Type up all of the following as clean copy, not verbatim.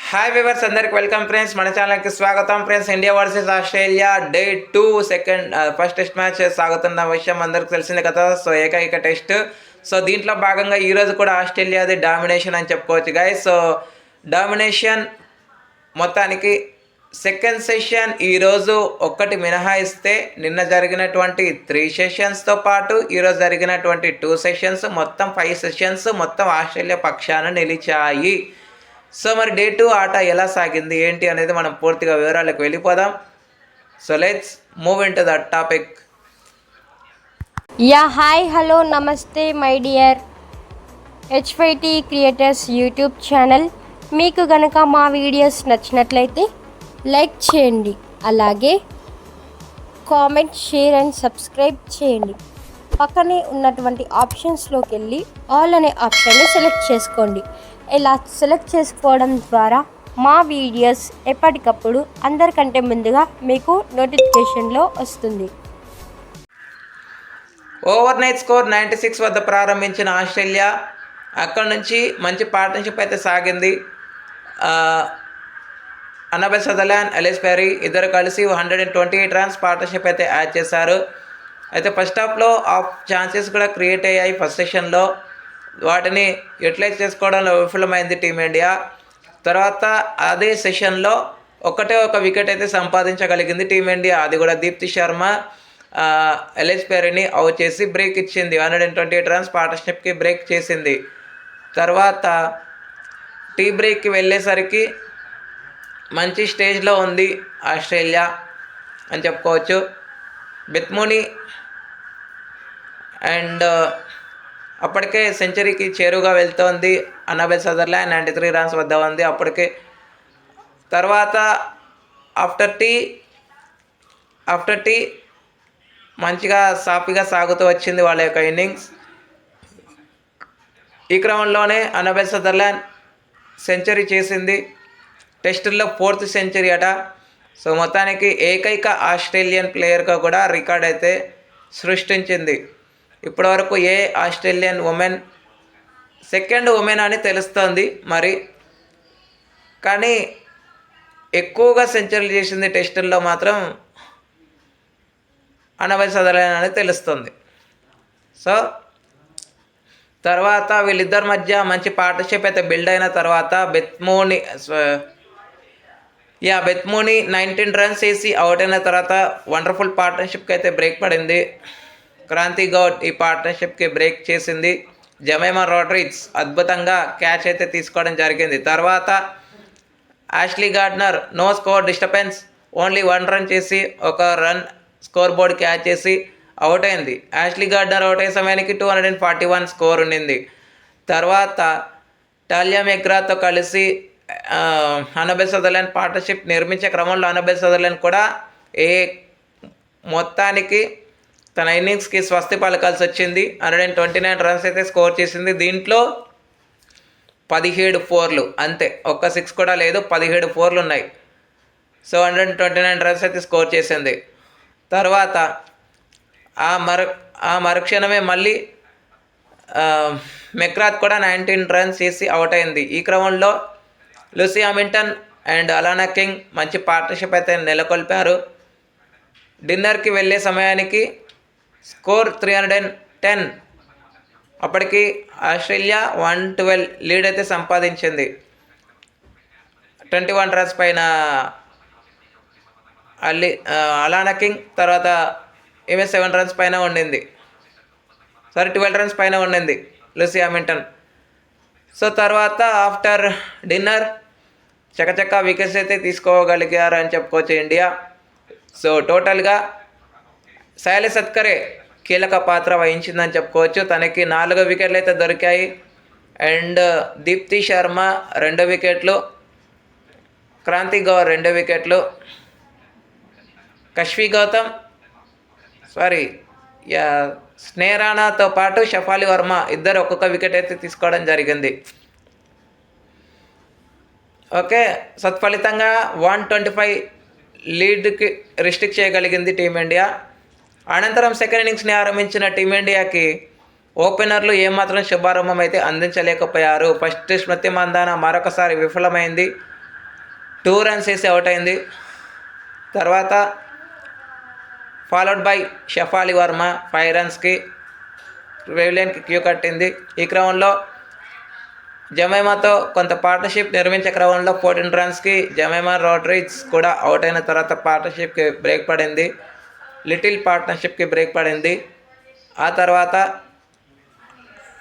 Hi viewers, అందరికి welcome friends. మన ఛానల్కి స్వాగతం friends. India versus Australia day 2 first test match సాగుతున్న విషయం అందరికి తెలిసిందే కదా. సో ఏకైక టెస్ట్. సో దీంట్లో భాగంగా ఈరోజు కూడా ఆస్ట్రేలియాది డామినేషన్ అని చెప్పుకోవచ్చు గైస్. సో డామినేషన్ మొత్తానికి సెకండ్ సెషన్ ఈరోజు ఒక్కటి మినహాయిస్తే నిన్న జరిగినటువంటి 3 సెషన్స్తో పాటు ఈరోజు జరిగినటువంటి 2 సెషన్స్ మొత్తం 5 సెషన్స్ మొత్తం ఆస్ట్రేలియా పక్షాన నిలిచాయి. సో మరి డే 2 ఆట ఎలా సాగింది ఏంటి అనేది మనం పూర్తిగా వివరాలకు వెళ్ళిపోదాం. So let's move into the topic. Hi hello నమస్తే my dear HYT creators YouTube channel. మీకు గనక మా వీడియోస్ నచ్చినట్లయితే లైక్ చేయండి, అలాగే కామెంట్, షేర్ అండ్ సబ్స్క్రైబ్ చేయండి. పక్కనే ఉన్నటువంటి ఆప్షన్స్లోకి వెళ్ళి ఆల్ అనే ఆప్షన్ని సెలెక్ట్ చేసుకోండి. ఇలా సెలెక్ట్ చేసుకోవడం ద్వారా మా వీడియోస్ ఎప్పటికప్పుడు అందరికంటే ముందుగా మీకు నోటిఫికేషన్లో వస్తుంది. ఓవర్ నైట్ స్కోర్ 96 వద్ద ప్రారంభించిన ఆస్ట్రేలియా అక్కడ నుంచి మంచి పార్ట్నర్షిప్ అయితే సాగింది. అన్నబెల్ సదర్లాండ్, ఎలిస్ పెరీ ఇద్దరు కలిసి 128 రన్స్ పార్ట్నర్షిప్ అయితే యాడ్ చేశారు. అయితే ఫస్ట్ హాఫ్లో ఆఫ్ ఛాన్సెస్ కూడా క్రియేట్ అయ్యాయి. ఫస్ట్ సెషన్లో వాటిని యూటిలైజ్ చేసుకోవడంలో విఫలమైంది టీమిండియా. తర్వాత అదే సెషన్లో ఒకటే ఒక వికెట్ అయితే సంపాదించగలిగింది టీమిండియా. అది కూడా దీప్తి శర్మ ఎలిస్ పెరీని అవుట్ చేసి బ్రేక్ ఇచ్చింది. 128 రన్స్ పార్ట్నర్షిప్కి బ్రేక్ చేసింది. తర్వాత టీ బ్రేక్కి వెళ్ళేసరికి మంచి స్టేజ్లో ఉంది ఆస్ట్రేలియా అని చెప్పుకోవచ్చు. బెత్మూని అండ్ అప్పటికే సెంచరీకి చేరువుగా వెళ్తోంది. అన్నబెల్ సదర్లాండ్ 93 రన్స్ వద్ద ఉంది అప్పటికే. తర్వాత ఆఫ్టర్ టీ మంచిగా సాఫీగా సాగుతూ వచ్చింది వాళ్ళ యొక్క ఇన్నింగ్స్. ఈ క్రమంలోనే అన్నబెల్ సదర్లాండ్ సెంచరీ చేసింది. టెస్టుల్లో 4th సెంచరీ అట. సో మొత్తానికి ఏకైక ఆస్ట్రేలియన్ ప్లేయర్గా కూడా రికార్డ్ అయితే సృష్టించింది. ఇప్పటివరకు ఏ ఆస్ట్రేలియన్ ఉమెన్, సెకండ్ ఉమెన్ అని తెలుస్తోంది మరి, కానీ ఎక్కువగా సెంచరీలు చేసింది టెస్టుల్లో మాత్రం అన్నబెల్ సదర్లాండ్ అని తెలుస్తుంది. సో తర్వాత వీళ్ళిద్దరి మధ్య మంచి పార్ట్నర్షిప్ అయితే బిల్డ్ అయిన తర్వాత బెత్మూని 19 రన్స్ వేసి అవుట్ అయిన తర్వాత వండర్ఫుల్ పార్ట్నర్షిప్కి అయితే బ్రేక్ పడింది. క్రాంతి గౌడ్ ఈ పార్ట్నర్షిప్కి బ్రేక్ చేసింది. జమైమా రోడ్రిగ్స్ అద్భుతంగా క్యాచ్ అయితే తీసుకోవడం జరిగింది. తర్వాత Ashleigh Gardner no score disturbance, only 1 run చేసి ఒక రన్ స్కోర్ బోర్డ్ క్యాచ్ చేసి అవుట్ అయింది. యాష్లీ గార్డ్నర్ అవుట్ అయ్యే సమయానికి 241 స్కోర్ ఉండింది. తర్వాత టాలియా మెగ్రాతో కలిసి అన్నబెల్ సదర్లాండ్ పార్ట్నర్షిప్ నిర్మించే క్రమంలో అన్నబెల్ సదర్లాండ్ కూడా మొత్తానికి తన ఇన్నింగ్స్కి స్వస్తి పలకాల్సి వచ్చింది. 129 రన్స్ అయితే స్కోర్ చేసింది. దీంట్లో 17 ఫోర్లు అంతే, ఒక్క 6 కూడా లేదు, 17 ఫోర్లు ఉన్నాయి. సో 129 రన్స్ అయితే స్కోర్ చేసింది. తర్వాత ఆ మరుక్షణమే మళ్ళీ మెక్రాత్ కూడా 19 రన్స్ చేసి అవుట్ అయింది. ఈ క్రమంలో Lucy Hamilton and Alana King మంచి పార్ట్నర్షిప్ అయితే నెలకొల్పారు. డిన్నర్కి వెళ్ళే సమయానికి స్కోర్ 310. అప్పటికి ఆస్ట్రేలియా 112 లీడ్ అయితే సంపాదించింది. 21 రన్స్ పైన అలానా కింగ్, తర్వాత ఈమె 7 రన్స్ పైన ఉండింది. 12 రన్స్ పైన ఉండింది లూసీ హామిల్టన్. సో తర్వాత ఆఫ్టర్ డిన్నర్ చకచక్క వికెట్స్ అయితే తీసుకోగలిగారు అని చెప్పుకోవచ్చు ఇండియా. సో టోటల్గా సాయిలీ సత్కరే కీలక పాత్ర వహించిందని చెప్పుకోవచ్చు. తనకి 4 వికెట్లు అయితే దొరికాయి. అండ్ దీప్తి శర్మ 2 వికెట్లు, క్రాంతి గౌర్ 2 వికెట్లు, కశ్వి గౌతమ్ స్నేరానాతో పాటు షఫాలి వర్మ ఇద్దరు ఒక్కొక్క వికెట్ అయితే తీసుకోవడం జరిగింది. ఓకే, సత్ఫలితంగా 125 లీడ్కి రిస్ట్రిక్ట్ చేయగలిగింది టీమిండియా. అనంతరం సెకండ్ ఇన్నింగ్స్ని ఆరంభించిన టీమిండియాకి ఓపెనర్లు ఏమాత్రం శుభారంభం అయితే అందించలేకపోయారు. ఫస్ట్ స్మృతి మందాన మరొకసారి విఫలమైంది. 2 రన్స్ వేసి అవుట్ అయింది. తర్వాత ఫాలోడ్ బై షఫాలి వర్మ 5 రన్స్కి వెవిలియన్కి క్యూ కట్టింది. ఈ క్రమంలో జమైమాతో కొంత పార్ట్నర్షిప్ నిర్మించే క్రమంలో 14 రన్స్కి జమైమా రోడ్రిగ్స్ కూడా అవుట్ అయిన తర్వాత పార్ట్నర్షిప్కి బ్రేక్ పడింది. లిటిల్ పార్ట్నర్షిప్కి బ్రేక్ పడింది. ఆ తర్వాత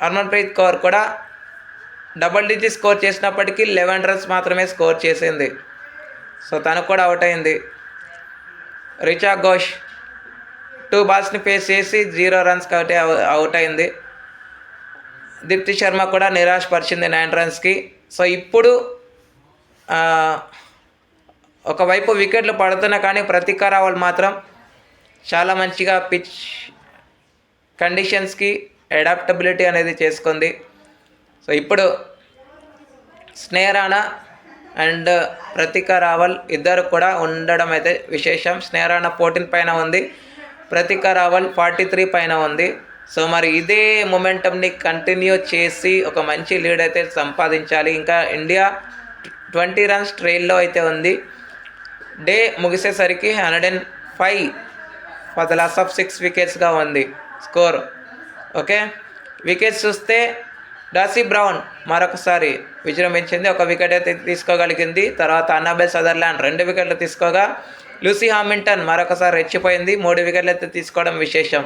హర్మన్ప్రీత్ కౌర్ కూడా డబుల్ డిజిట్ స్కోర్ చేసినప్పటికీ 11 రన్స్ మాత్రమే స్కోర్ చేసింది. సో తను కూడా అవుట్ అయింది. రిచా ఘోష్ 2 బాల్స్ని ఫేస్ చేసి 0 రన్స్ కాబట్టి అవుట్ అయింది. దీప్తి శర్మ కూడా నిరాశపరిచింది 9 రన్స్కి. సో ఇప్పుడు ఒకవైపు వికెట్లు పడుతున్నా కానీ ప్రతీకా రావల్ మాత్రం చాలా మంచిగా పిచ్ కండిషన్స్కి అడాప్టబిలిటీ అనేది చేసుకుంది. సో ఇప్పుడు స్నేహ రాణా అండ్ ప్రతీకా రావల్ ఇద్దరు కూడా ఉండడం అయితే విశేషం. స్నేహ రాణా 14 పైన ఉంది, ప్రతీకా రావల్ 43 పైన ఉంది. సో మరి ఇదే మొమెంటంని కంటిన్యూ చేసి ఒక మంచి లీడ్ అయితే సంపాదించాలి. ఇంకా ఇండియా 20 రన్స్ ట్రైల్లో అయితే ఉంది. డే ముగిసేసరికి 105 ఫర్ ద లాస్ ఆఫ్ 6 వికెట్స్గా ఉంది స్కోర్. ఓకే, వికెట్స్ చూస్తే డాసీ బ్రౌన్ మరొకసారి విజృంభించింది, 1 వికెట్ అయితే తీసుకోగలిగింది. తర్వాత అన్నాబెల్ సదర్లాండ్ 2 వికెట్లు తీసుకోగా లూసీ హామిల్టన్ మరొకసారి రెచ్చిపోయింది, 3 వికెట్లు అయితే తీసుకోవడం విశేషం.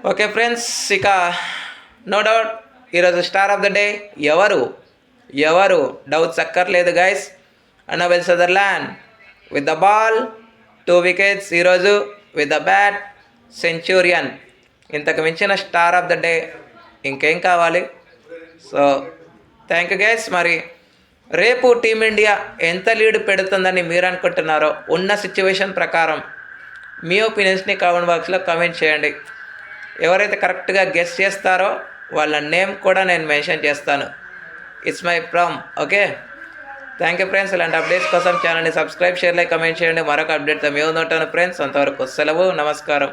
ఓకే ఫ్రెండ్స్, ఇక నో డౌట్ ఈరోజు స్టార్ ఆఫ్ ద డే ఎవరు డౌట్స్ అక్కర్లేదు guys. Annabel Sutherland with the ball 2 wickets, ఈరోజు విత్ ద బ్యాట్ సెంచురియన్. ఇంతకు మించిన స్టార్ ఆఫ్ ద డే ఇంకేం కావాలి. So thank you guys. మరి రేపు టీమిండియా ఎంత లీడ్ పెడుతుందని మీరు అనుకుంటున్నారో ఉన్న సిచ్యువేషన్ ప్రకారం మీ ఒపీనియన్స్ని కామెంట్ బాక్స్లో కామెంట్ చేయండి. ఎవరైతే కరెక్ట్గా గెస్ చేస్తారో వాళ్ళ నేమ్ కూడా నేను మెన్షన్ చేస్తాను. It's my prom. Okay, thank you friends. ఇలాంటి అప్డేట్స్ కోసం ఛానల్ని సబ్స్క్రైబ్, షేర్, లైక్, కామెంట్ చేయండి. మరొక అప్డేట్తో మేము ఉంటాను ఫ్రెండ్స్. అంతవరకు సెలవు, నమస్కారం.